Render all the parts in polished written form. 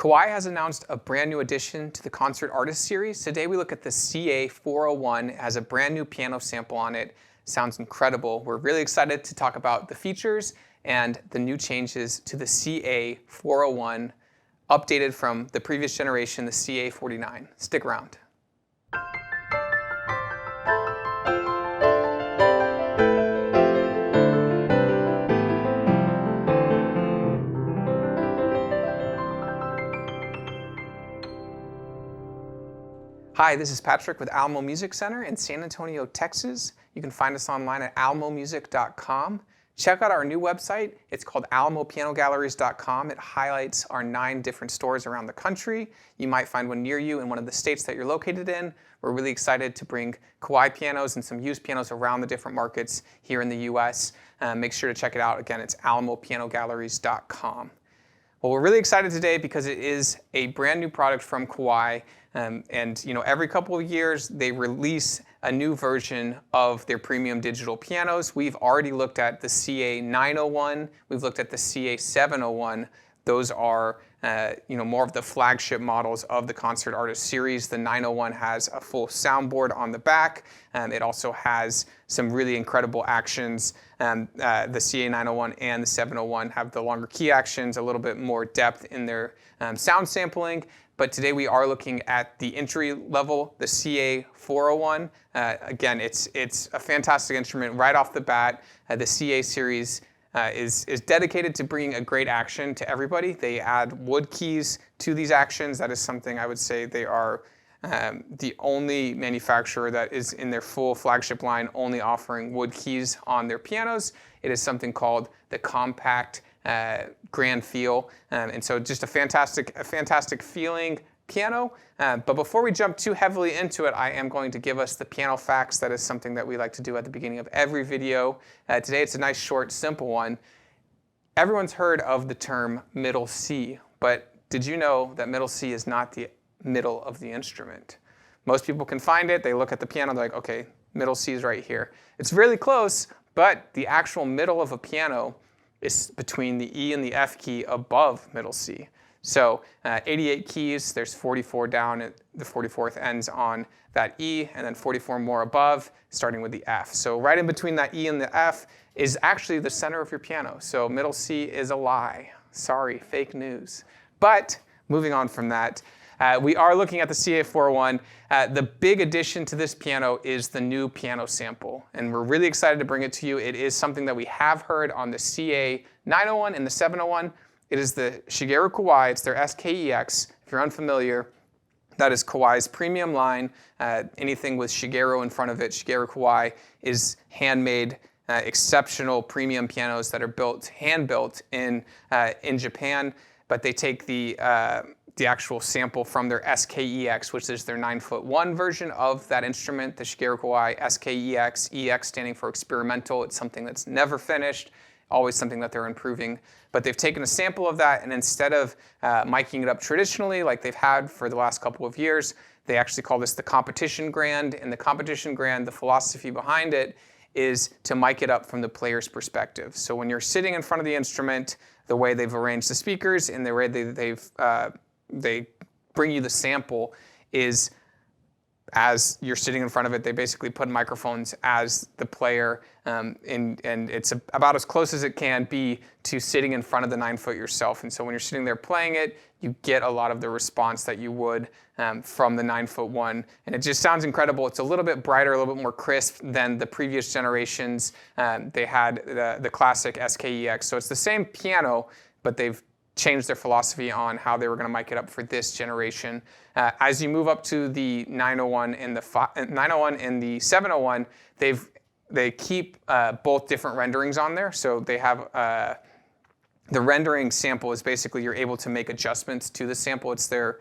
Kawai has announced a brand new addition to the Concert Artist Series. Today we look at the CA401. It has a brand new piano sample on it. Sounds incredible. We're really excited to talk about the features and the new changes to the CA401, updated from the previous generation, the CA409. Stick around. Hi, this is Patrick with Alamo Music Center in San Antonio, Texas. You can find us online at alamomusic.com. Check out our new website. It's called alamopianogalleries.com. It highlights our 9 different stores around the country. You might find one near you in one of the states that you're located in. We're really excited to bring Kawai pianos and some used pianos around the different markets here in the US. Make sure to check it out. Again, it's alamopianogalleries.com. Well, we're really excited today because it is a brand new product from Kawai. And every couple of years they release a new version of their premium digital pianos. We've already looked at the CA901. We've looked at the CA701. Those are more of the flagship models of the Concert Artist series. The 901 has a full soundboard on the back. It also has some really incredible actions. The CA901 and the 701 have the longer key actions, a little bit more depth in their sound sampling. But today we are looking at the entry level, the CA401. Again, it's a fantastic instrument right off the bat. The CA series is dedicated to bringing a great action to everybody. They add wood keys to these actions. That is something I would say they are the only manufacturer that is in their full flagship line only offering wood keys on their pianos. It is something called the compact grand feel, and so just a fantastic feeling piano. But before we jump too heavily into it, I am going to give us the piano facts. That is something that we like to do at the beginning of every video. Today it's a nice, short, simple one. Everyone's heard of the term middle C, but did you know that middle C is not the middle of the instrument? Most people can find it. They look at the piano, they're like, okay, middle C is right here. It's really close, but the actual middle of a piano is between the E and the F key above middle C. So 88 keys, there's 44 down, at the 44th ends on that E, and then 44 more above, starting with the F. So right in between that E and the F is actually the center of your piano. So middle C is a lie. Sorry, fake news. But moving on from that, we are looking at the CA401. The big addition to this piano is the new piano sample, and we're really excited to bring it to you. It is something that we have heard on the CA901 and the 701. It is the Shigeru Kawai. It's their SKEX. If you're unfamiliar, that is Kawai's premium line. Anything with Shigeru in front of it, Shigeru Kawai, is handmade, exceptional premium pianos that are hand-built in Japan, but they take the actual sample from their SKEX, which is their 9'1" version of that instrument, the Shigeru Kawai SKEX, EX standing for experimental. It's something that's never finished, always something that they're improving. But they've taken a sample of that, and instead of miking it up traditionally like they've had for the last couple of years, they actually call this the competition grand. And the competition grand, the philosophy behind it is to mic it up from the player's perspective. So when you're sitting in front of the instrument, the way they've arranged the speakers and the way they bring you the sample is as you're sitting in front of it, they basically put microphones as the player, and it's about as close as it can be to sitting in front of the 9' yourself. And so when you're sitting there playing it, you get a lot of the response that you would from the 9'1", and it just sounds incredible. It's a little bit brighter, a little bit more crisp than the previous generations. They had the classic SKEX, so it's the same piano, but they've changed their philosophy on how they were going to mic it up for this generation. As you move up to the 901 and the 701, they keep both different renderings on there. So they have the rendering sample is basically you're able to make adjustments to the sample. It's their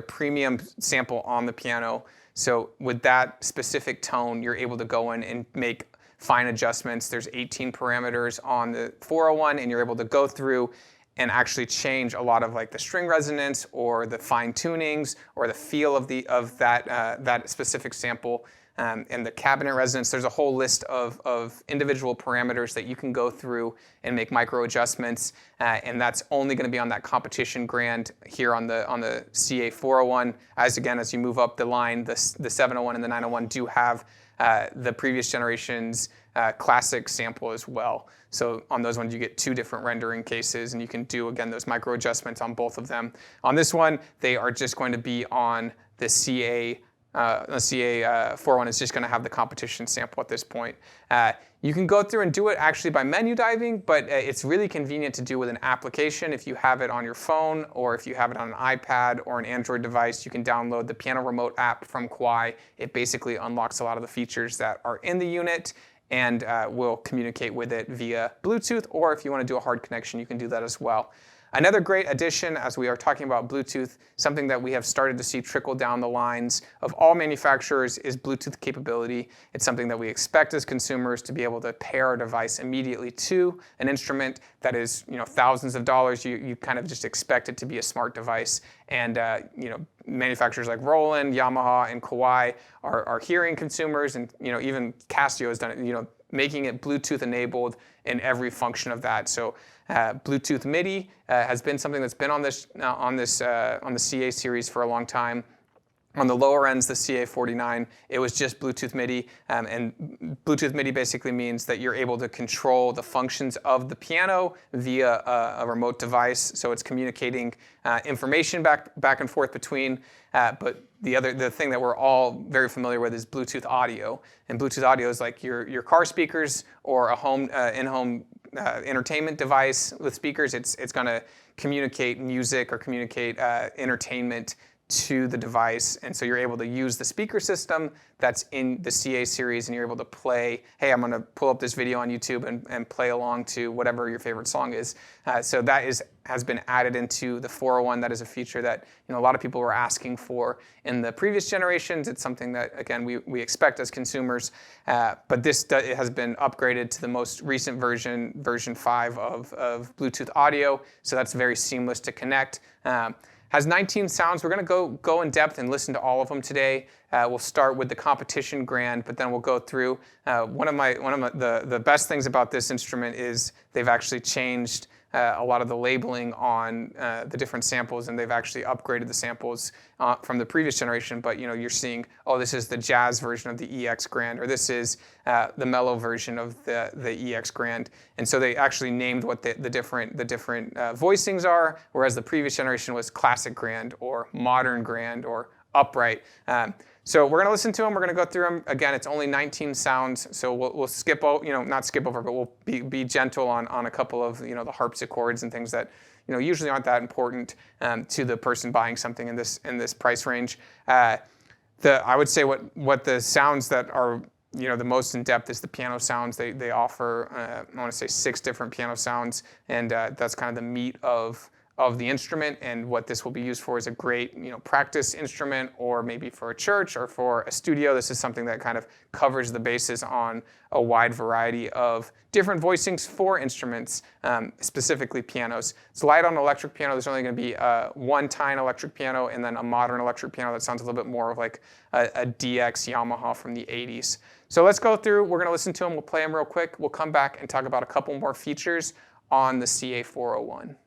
premium sample on the piano. So with that specific tone, you're able to go in and make fine adjustments. There's 18 parameters on the 401, and you're able to go through and actually change a lot of like the string resonance or the fine tunings or the feel of that specific sample and the cabinet resonance. There's a whole list of individual parameters that you can go through and make micro adjustments, and that's only going to be on that competition Grand here on the CA401. As you move up the line, the 701 and the 901 do have the previous generation's classic sample as well. So on those ones, you get 2 different rendering cases, and you can do, again, those micro adjustments on both of them. On this one, they are just going to be on the CA401 is just going to have the competition sample at this point. You can go through and do it actually by menu diving, but it's really convenient to do with an application. If you have it on your phone, or if you have it on an iPad or an Android device, you can download the Piano Remote app from Kawai. It basically unlocks a lot of the features that are in the unit and will communicate with it via Bluetooth, or if you want to do a hard connection, you can do that as well. Another great addition, as we are talking about Bluetooth, something that we have started to see trickle down the lines of all manufacturers is Bluetooth capability. It's something that we expect as consumers to be able to pair our device immediately to an instrument that is, thousands of dollars. You kind of just expect it to be a smart device. And manufacturers like Roland, Yamaha, and Kawai are hearing consumers, and even Casio has done it, making it Bluetooth enabled in every function of that. So Bluetooth MIDI has been something that's been on the CA series for a long time. On the lower ends, the CA401, it was just Bluetooth MIDI, and Bluetooth MIDI basically means that you're able to control the functions of the piano via a remote device. So it's communicating information back and forth between. But the thing that we're all very familiar with is Bluetooth audio, and Bluetooth audio is like your car speakers or a home in-home entertainment device with speakers. It's going to communicate music or communicate entertainment to the device, and so you're able to use the speaker system that's in the CA series, and you're able to play, hey, I'm going to pull up this video on YouTube and play along to whatever your favorite song is. So that has been added into the 401. That is a feature that a lot of people were asking for in the previous generations. It's something that, again, we expect as consumers, but it has been upgraded to the most recent version 5 of Bluetooth audio, so that's very seamless to connect. Has 19 sounds. We're going to go in depth and listen to all of them today. We'll start with the competition Grand, but then we'll go through. One of the best things about this instrument is they've actually changed a lot of the labeling on the different samples, and they've actually upgraded the samples from the previous generation. But you're seeing, oh, this is the jazz version of the EX Grand, or this is the mellow version of the EX Grand. And so they actually named what the different voicings are, whereas the previous generation was classic Grand or modern Grand or upright. So we're going to listen to them. We're going to go through them. Again, it's only 19 sounds, so we'll skip not skip over, but we'll be gentle on a couple of the harpsichords and things that usually aren't that important to the person buying something in this price range. I would say what the sounds that are the most in depth is the piano sounds. They offer I want to say 6 different piano sounds, and that's kind of the meat of the instrument, and what this will be used for is a great practice instrument, or maybe for a church or for a studio. This is something that kind of covers the bases on a wide variety of different voicings for instruments, specifically pianos. It's light on electric piano. There's only going to be one Tyne electric piano, and then a modern electric piano that sounds a little bit more of like a DX Yamaha from the 80s. So let's go through. We're going to listen to them. We'll play them real quick. We'll come back and talk about a couple more features on the CA401.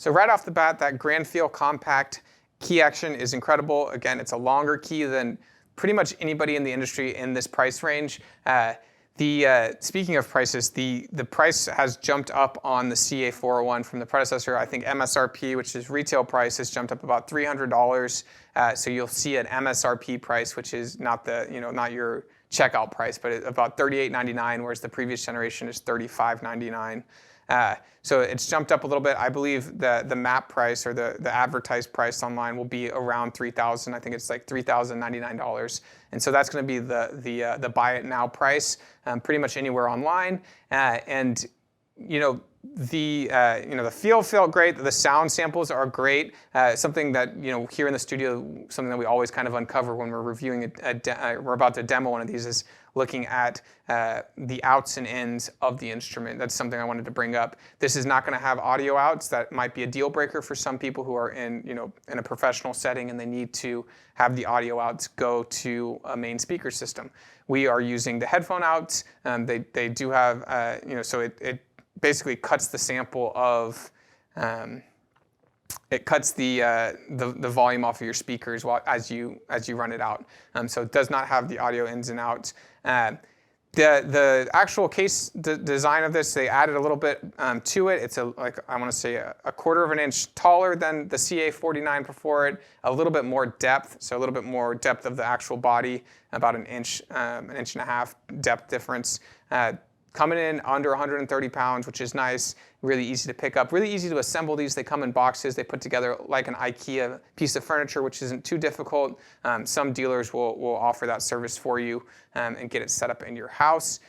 So right off the bat, that Grand Feel Compact key action is incredible. Again, it's a longer key than pretty much anybody in the industry in this price range. Speaking of prices, the price has jumped up on the CA401 from the predecessor. I think MSRP, which is retail price, has jumped up about $300. So you'll see an MSRP price, which is not not your checkout price, but about $38.99, whereas the previous generation is $35.99. So it's jumped up a little bit. I believe the map price or the advertised price online will be around $3,000. I think it's like $3,099, and so that's going to be the buy it now price, pretty much anywhere online. The feel felt great. The sound samples are great. Something that here in the studio, something that we always kind of uncover when we're reviewing we're about to demo one of these is looking at the outs and ins of the instrument. That's something I wanted to bring up. This is not going to have audio outs. That might be a deal breaker for some people who are in a professional setting and they need to have the audio outs go to a main speaker system. We are using the headphone outs. They do have so it basically cuts the sample of it cuts the volume off of your speakers as you run it out. So it does not have the audio ins and outs. The actual case design of this, they added a little bit to it. It's I want to say a quarter of an inch taller than the CA401 before it. A little bit more depth, so a little bit more depth of the actual body, about an inch and a half depth difference. Coming in under 130 pounds, which is nice, really easy to pick up, really easy to assemble these. They come in boxes. They put together like an IKEA piece of furniture, which isn't too difficult. Some dealers will offer that service for you and get it set up in your house.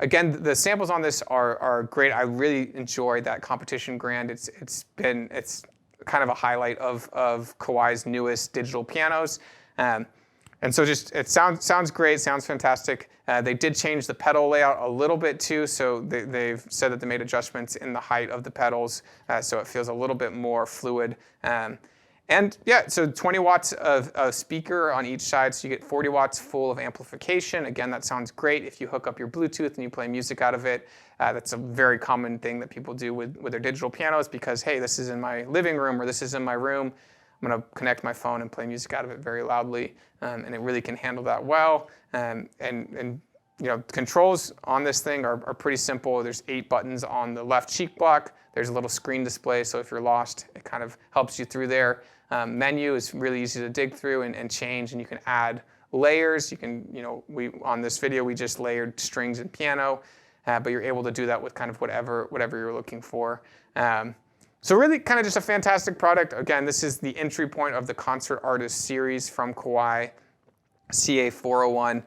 Again, the samples on this are great. I really enjoy that competition grand. It's kind of a highlight of Kawai's newest digital pianos. And so it sounds great, sounds fantastic. They did change the pedal layout a little bit too, so they've said that they made adjustments in the height of the pedals, so it feels a little bit more fluid. And yeah, so 20 watts of speaker on each side, so you get 40 watts full of amplification. Again, that sounds great if you hook up your Bluetooth and you play music out of it. That's a very common thing that people do with their digital pianos because, hey, this is in my living room or this is in my room. I'm going to connect my phone and play music out of it very loudly, and it really can handle that well. Controls on this thing are pretty simple. There's 8 buttons on the left cheek block. There's a little screen display, so if you're lost, it kind of helps you through there. Menu is really easy to dig through and change, and you can add layers. You can, on this video we just layered strings and piano, but you're able to do that with kind of whatever you're looking for. So really kind of just a fantastic product. Again, this is the entry point of the Concert Artist series from Kawai CA401.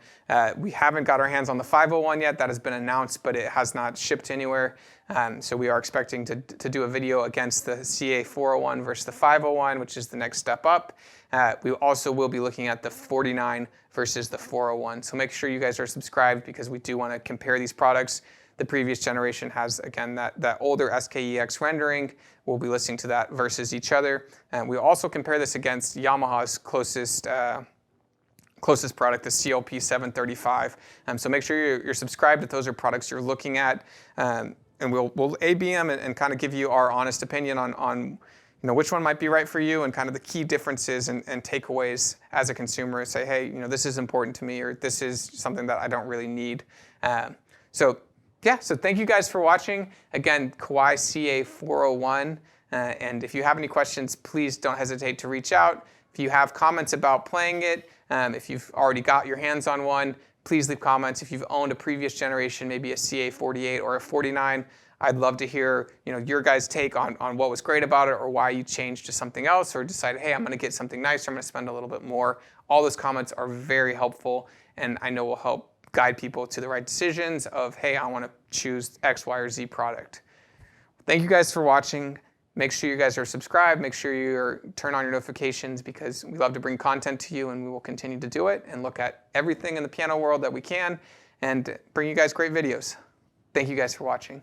We haven't got our hands on the 501 yet. That has been announced, but it has not shipped anywhere. So we are expecting to do a video against the CA401 versus the 501, which is the next step up. We also will be looking at the 49 versus the 401. So make sure you guys are subscribed because we do want to compare these products. The previous generation has, again, that older SKEX rendering. We'll be listening to that versus each other. And we'll also compare this against Yamaha's closest product, the CLP735. So make sure you're subscribed if those are products you're looking at. And we'll A/B them and kind of give you our honest opinion on which one might be right for you and kind of the key differences and takeaways as a consumer. Say, hey, this is important to me, or this is something that I don't really need. So thank you guys for watching. Again, Kawai CA401. And if you have any questions, please don't hesitate to reach out. If you have comments about playing it, if you've already got your hands on one, please leave comments. If you've owned a previous generation, maybe a CA48 or a 49, I'd love to hear your guys' take on what was great about it or why you changed to something else or decided, hey, I'm going to get something nicer, I'm going to spend a little bit more. All those comments are very helpful and I know will help guide people to the right decisions of, hey, I want to choose X, Y, or Z product. Thank you guys for watching. Make sure you guys are subscribed. Make sure you turn on your notifications because we love to bring content to you and we will continue to do it and look at everything in the piano world that we can and bring you guys great videos. Thank you guys for watching.